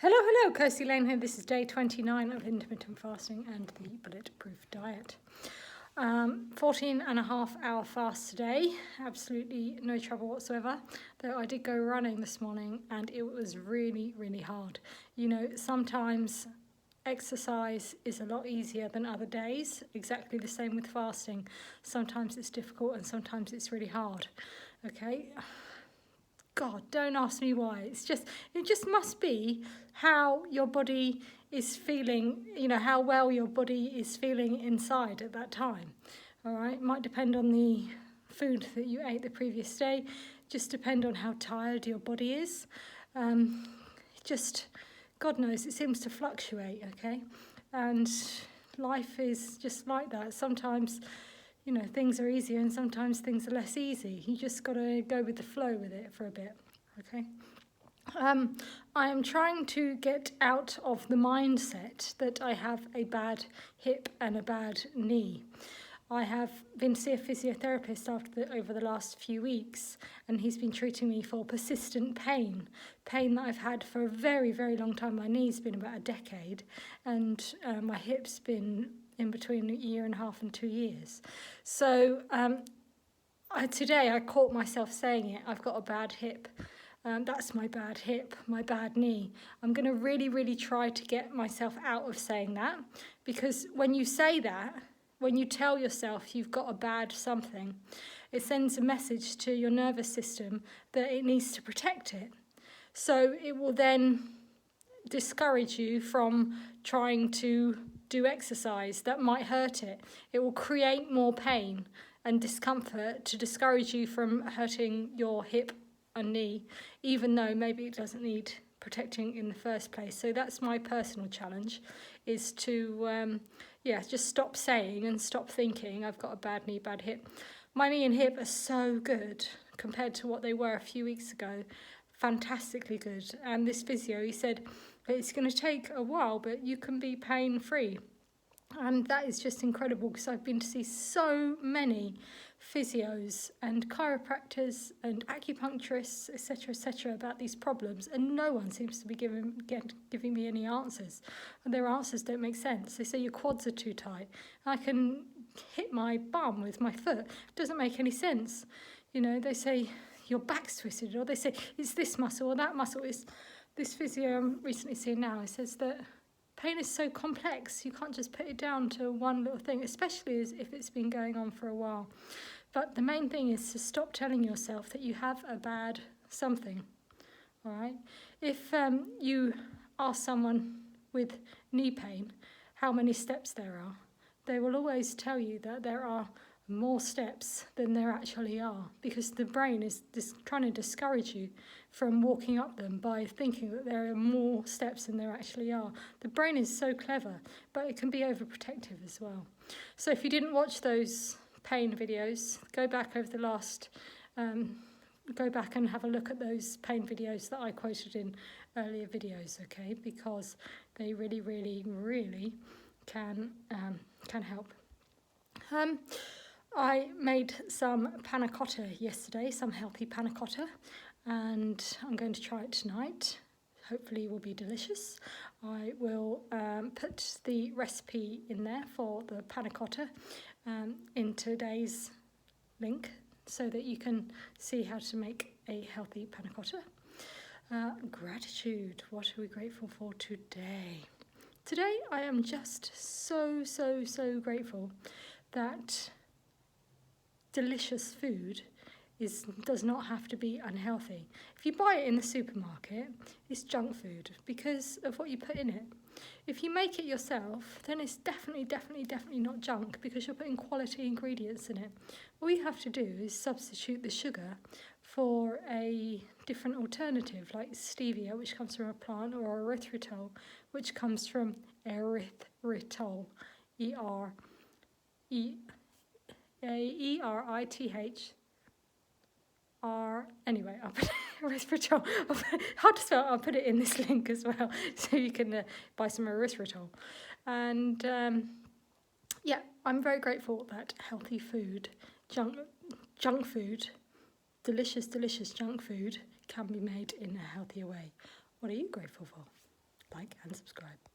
Hello, Kirsty Lane here. This is day 29 of intermittent fasting and the Bulletproof Diet. 14 and a half hour fast today, absolutely no trouble whatsoever, though I did go running this morning and it was really, really hard. You know, sometimes exercise is a lot easier than other days, exactly the same with fasting. Sometimes it's difficult and sometimes it's really hard, okay? God, don't ask me why. It just must be how your body is feeling, you know, how well your body is feeling inside at that time. All right, it might depend on the food that you ate the previous day, just depend on how tired your body is. God knows, it seems to fluctuate, okay? And life is just like that. Sometimes, you know, things are easier and sometimes things are less easy. You just got to go with the flow with it for a bit, okay? I am trying to get out of the mindset that I have a bad hip and a bad knee. I have been to see a physiotherapist over the last few weeks, and he's been treating me for persistent pain that I've had for a very, very long time. My knee's been about a decade, and my hip's been in between a year and a half and 2 years. So today I caught myself saying it. I've got a bad hip. That's my bad hip, my bad knee. I'm going to really, really try to get myself out of saying that, because when you say that, when you tell yourself you've got a bad something, it sends a message to your nervous system that it needs to protect it. So it will then discourage you from trying to do exercise that might hurt it. It will create more pain and discomfort to discourage you from hurting your hip and knee, even though maybe it doesn't need protecting in the first place. So that's my personal challenge, is to just stop saying and stop thinking I've got a bad knee, bad hip. My knee and hip are so good compared to what they were a few weeks ago. Fantastically good. And this physio, he said it's going to take a while, but you can be pain free. And that is just incredible, because I've been to see so many physios and chiropractors and acupuncturists, etc., about these problems, and no one seems to be giving me any answers. And their answers don't make sense. They say your quads are too tight. I can hit my bum with my foot. It doesn't make any sense. You know, they say your back's twisted, or they say it's this muscle or that muscle. It's this physio I'm recently seeing now. It says that pain is so complex, you can't just put it down to one little thing, especially if it's been going on for a while. But the main thing is to stop telling yourself that you have a bad something, all right? If you ask someone with knee pain how many steps there are, they will always tell you that there are more steps than there actually are, because the brain is trying to discourage you from walking up them by thinking that there are more steps than there actually are. The brain is so clever, but it can be overprotective as well. So if you didn't watch those pain videos, go back over the last, go back and have a look at those pain videos that I quoted in earlier videos, okay? Because they really, really, really can help. I made some panna cotta yesterday, some healthy panna cotta, and I'm going to try it tonight. Hopefully it will be delicious. I will put the recipe in there for the panna cotta in today's link, so that you can see how to make a healthy panna cotta. Gratitude. What are we grateful for today? Today I am just so grateful that delicious food does not have to be unhealthy. If you buy it in the supermarket, it's junk food because of what you put in it. If you make it yourself, then it's definitely not junk, because you're putting quality ingredients in it. All you have to do is substitute the sugar for a different alternative, like Stevia, which comes from a plant, or erythritol, which comes from erythritol, ERYTHRITOL. Anyway, I'll put erythritol. Hard to spell. I'll put it in this link as well, so you can buy some erythritol. And I'm very grateful that healthy food, junk food, delicious junk food, can be made in a healthier way. What are you grateful for? like and subscribe.